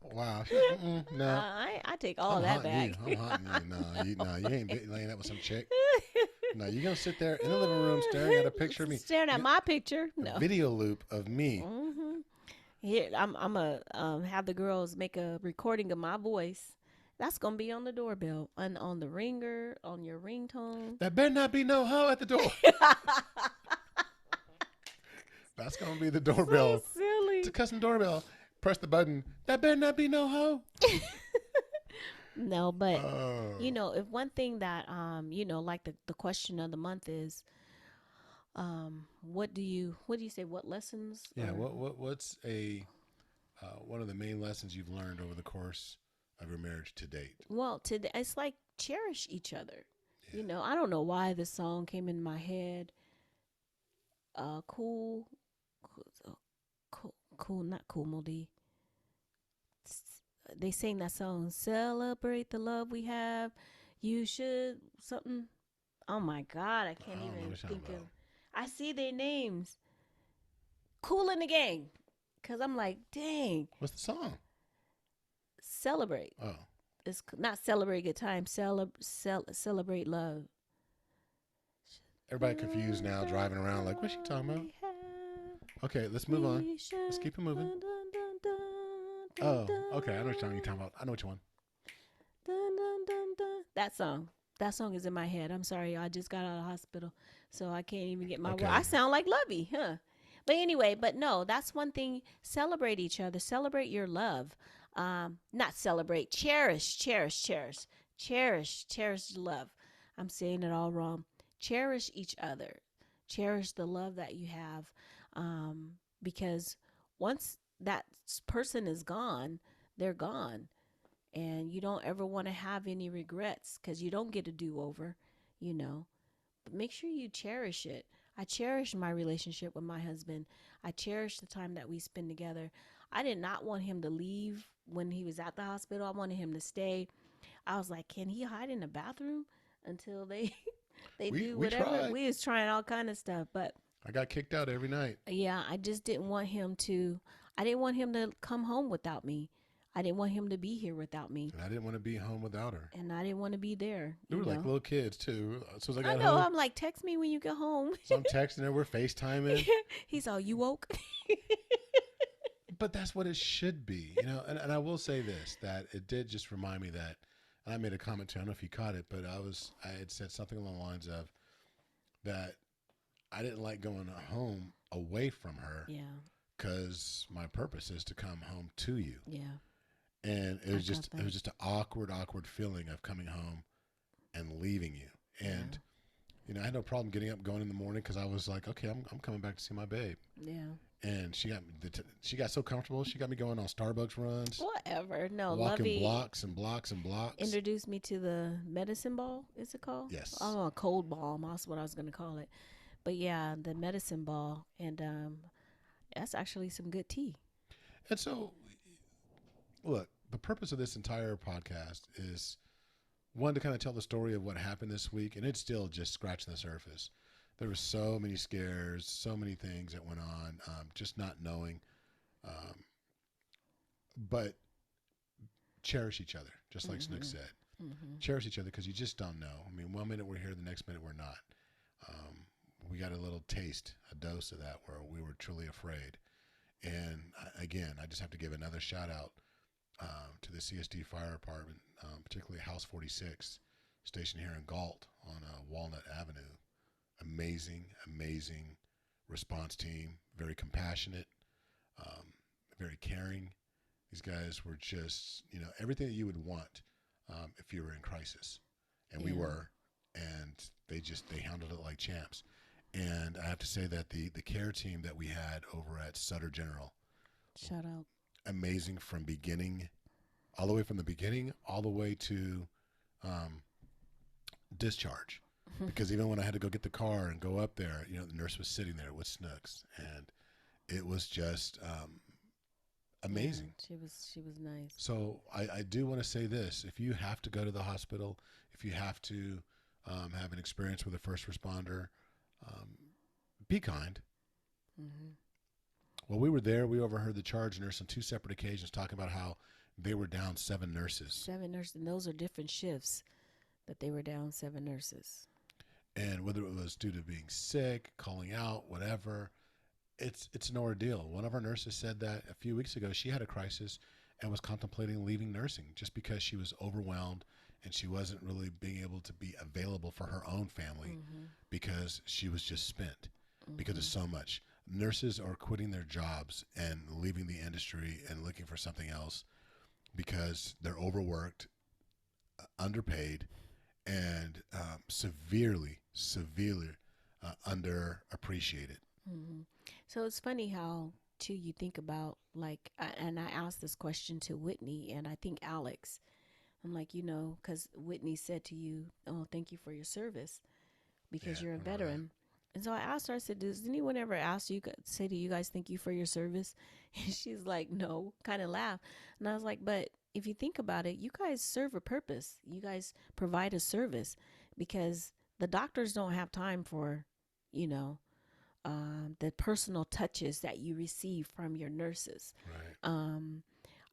Wow. No. I take all that back. I'm hunting you. No, you ain't laying up with some chick. No, you're going to sit there in the living room staring at a picture of me. Staring at my picture? No. A video loop of me. Mm-hmm. Here, I'm going to have the girls make a recording of my voice. That's going to be on the doorbell, on the ringer, on your ringtone. That better not be no hoe at the door. That's going to be the doorbell. So silly. It's a custom doorbell. Press the button. That better not be no hoe. No, but if one thing that like the question of the month is, what do you say? What lessons? Yeah. What's one of the main lessons you've learned over the course of your marriage to date? Well, it's like cherish each other. Yeah. I don't know why this song came in my head. Cool, not Cool Moldy. They sing that song, celebrate the love we have. You should something. Oh my God, I can't even think of. I see their names. Cool in the Gang. Because I'm like, dang. What's the song? Celebrate. Oh. It's not celebrate good time. Celebrate love. Everybody confused now, driving around like, what's she talking about? Okay, let's move on. Let's keep it moving. Oh, okay. I know what you're talking about. I know which one. That song is in my head. I'm sorry. I just got out of the hospital, so I can't even get my Okay. word. I sound like Lovey, huh? But anyway, no, that's one thing. Celebrate each other. Celebrate your love. Not celebrate. Cherish. cherish love. I'm saying it all wrong. Cherish each other. Cherish the love that you have, because once that person is gone, they're gone, and you don't ever want to have any regrets because you don't get a do-over, you know. But make sure you cherish it. I cherish my relationship with my husband. I cherish the time that we spend together. I did not want him to leave when he was at the hospital. I wanted him to stay. I was like, can he hide in the bathroom until they they do We whatever? tried. We was trying all kind of stuff, but I got kicked out every night. yeah, I just didn't want him to. I didn't want him to come home without me. I didn't want him to be here without me, And I didn't want to be home without her. and I didn't want to be there. We You were like know. little kids too. So as I I got know. home, I'm like, text me when you get home. so I'm texting her, we're FaceTiming. He's all, you woke? But that's what it should be, you know. And I will say this, that it did just remind me that, and I made a comment too. I don't know if you caught it, but I had said something along the lines of that I didn't like going home away from her Yeah, because my purpose is to come home to you. yeah. And I got that. it was just an awkward feeling of coming home and leaving you. And you know, I had no problem getting up, going in the morning because I was like, okay, I'm coming back to see my babe. Yeah. And she got so comfortable. She got me going on Starbucks runs, Whatever. No, walking Lovey blocks and blocks and blocks. introduced me to the medicine ball. Is it called? Yes. Oh, a cold ball. That's what I was gonna call it. But yeah, the medicine ball, and that's actually some good tea. And so, look, the purpose of this entire podcast is one, to kind of tell the story of what happened this week, and it's still just scratching the surface. There were so many scares, so many things that went on, just not knowing. Um, but cherish each other, just like Snooks said. Mm-hmm. Cherish each other because you just don't know. I mean, one minute we're here, the next minute we're not. We got a little taste, a dose of that where we were truly afraid. And again, I just have to give another shout out to the CSD Fire Department, particularly House 46, stationed here in Galt on Walnut Avenue. Amazing response team, very compassionate, very caring. These guys were just, you know, everything that you would want if you were in crisis. And we were, and they handled it like champs. And I have to say that the care team that we had over at Sutter General, Shout out. amazing from beginning, all the way from the beginning, all the way to discharge. Because even when I had to go get the car and go up there, you know, the nurse was sitting there with Snooks, and it was just amazing. Yeah, she was nice. So I do want to say this: if you have to go to the hospital, if you have to have an experience with a first responder, be kind. Mm-hmm. While we were there, we overheard the charge nurse on two separate occasions talking about how they were down 7 nurses. 7 nurses, and those are different shifts that they were down 7 nurses. And whether it was due to being sick, calling out, whatever, it's an ordeal. One of our nurses said that a few weeks ago she had a crisis and was contemplating leaving nursing just because she was overwhelmed and she wasn't really being able to be available for her own family because she was just spent because of so much. Nurses are quitting their jobs and leaving the industry and looking for something else because they're overworked, underpaid, and severely underappreciated. Mm-hmm. So it's funny how, too, you think about, like, and I asked this question to Whitney and I think Alex. I'm like, you know, because Whitney said to you, oh, thank you for your service because you're a veteran. And so I asked her, I said, does anyone ever ask you, say to you guys, thank you for your service? And she's like, no, kind of laugh. And I was like, but if you think about it, you guys serve a purpose. You guys provide a service because the doctors don't have time for, you know, the personal touches that you receive from your nurses. Right.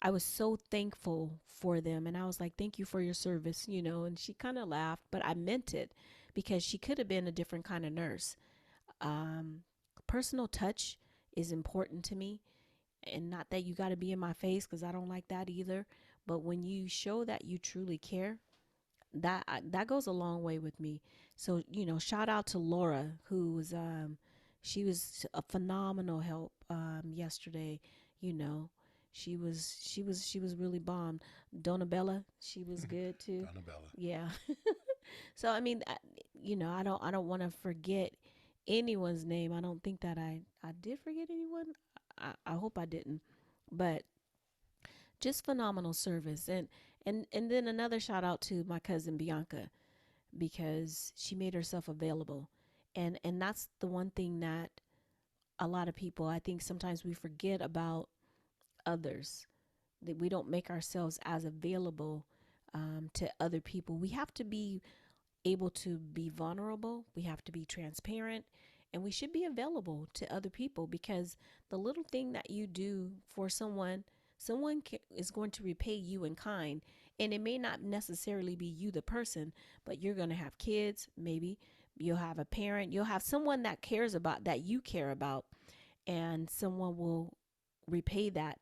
I was so thankful for them. And I was like, thank you for your service, you know, and she kind of laughed, but I meant it because she could have been a different kind of nurse. Personal touch is important to me, and not that you got to be in my face because I don't like that either. But when you show that you truly care, that goes a long way with me. So, you know, shout out to Laura, who was she was a phenomenal help yesterday. You know, She was really bomb. Donabella, she was good too. Annabella. Yeah. So I mean, I don't want to forget anyone's name. I don't think that I did forget anyone. I hope I didn't. But just phenomenal service, and then another shout out to my cousin Bianca, because she made herself available, and that's the one thing that a lot of people, I think, sometimes we forget about others, that we don't make ourselves as available to other people. We have to be able to be vulnerable, we have to be transparent, and we should be available to other people, because the little thing that you do for someone, is going to repay you in kind. And it may not necessarily be you, the person, but you're going to have kids, maybe you'll have a parent, you'll have someone that cares about, that you care about, and someone will repay that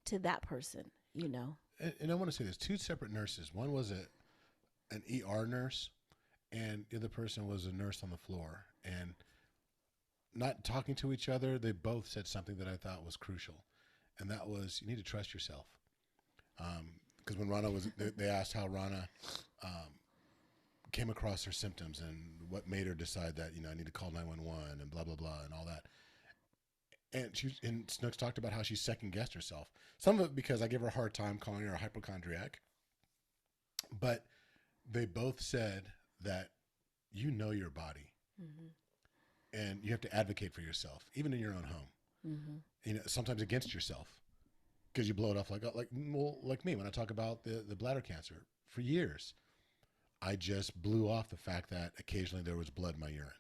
to that person. And I want to say there's two separate nurses. One was an ER nurse, and the other person was a nurse on the floor. And not talking to each other, they both said something that I thought was crucial, and that was, you need to trust yourself. Because when Rana they asked how Rana came across her symptoms and what made her decide that, I need to call 911 and blah, blah, blah, and all that. And Snooks talked about how she second guessed herself. Some of it because I give her a hard time calling her a hypochondriac. But they both said that you know your body, and you have to advocate for yourself, even in your own home. Sometimes against yourself, because you blow it off like me when I talk about the bladder cancer. For years, I just blew off the fact that occasionally there was blood in my urine.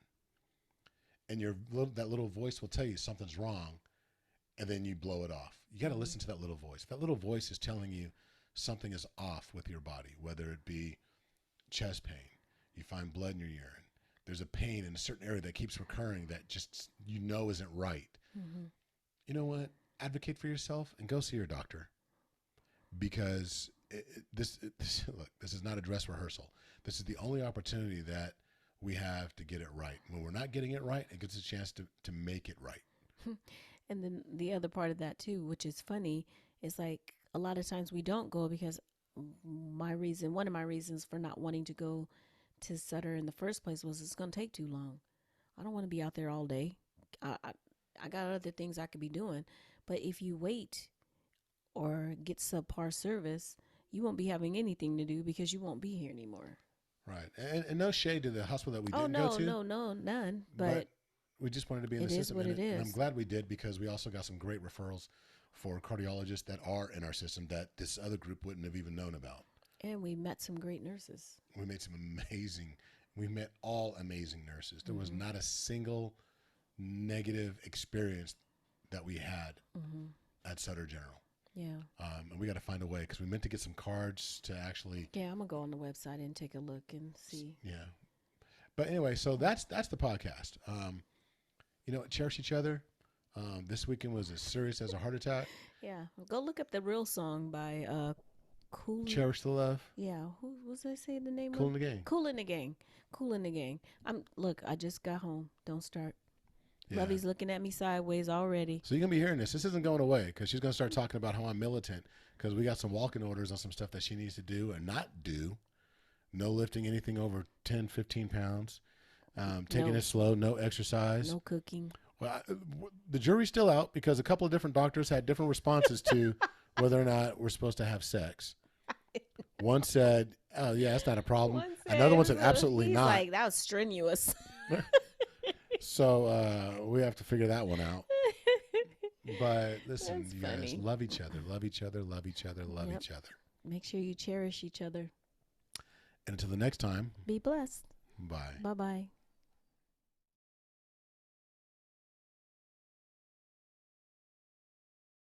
And that little voice will tell you something's wrong, and then you blow it off. You got to listen to that little voice. If that little voice is telling you something is off with your body, whether it be chest pain, you find blood in your urine, there's a pain in a certain area that keeps recurring that just isn't right. You know what? Advocate for yourself and go see your doctor, because this is not a dress rehearsal. This is the only opportunity that we have to get it right. When we're not getting it right, it gives us a chance to make it right. And then the other part of that too, which is funny, is like a lot of times we don't go because one of my reasons for not wanting to go to Sutter in the first place was it's going to take too long. I don't want to be out there all day. I got other things I could be doing. But if you wait or get subpar service, you won't be having anything to do because you won't be here anymore. Right. And no shade to the hospital that we didn't go to. No, none. But we just wanted to be in the system. It is what it is. And I'm glad we did, because we also got some great referrals for cardiologists that are in our system that this other group wouldn't have even known about. And we met some great nurses. We met all amazing nurses. There was not a single negative experience that we had at Sutter General. Yeah. And we got to find a way, because we meant to get some cards to actually. Yeah, I'm going to go on the website and take a look and see. Yeah. But anyway, so that's the podcast. Cherish each other. This weekend was as serious as a heart attack. Yeah. Well, go look up the real song by Cool. Cherish the Love. Yeah. Who was I saying the name Cool of? in the Gang. Cool in the Gang. Cool in the Gang. I just got home. Don't start. Yeah. Lovey's looking at me sideways already. So you're going to be hearing this. This isn't going away, because she's going to start talking about how I'm militant, because we got some walking orders on some stuff that she needs to do and not do. No lifting anything over 10, 15 pounds. Taking it slow, no exercise. No cooking. Well, the jury's still out, because a couple of different doctors had different responses to whether or not we're supposed to have sex. One said, oh, yeah, that's not a problem. Another one said, absolutely not. Like, that was strenuous. So we have to figure that one out. But listen, that's you funny. Guys, love each other, love each other, love each other, love each other. Make sure you cherish each other. And until the next time, be blessed. Bye. Bye-bye.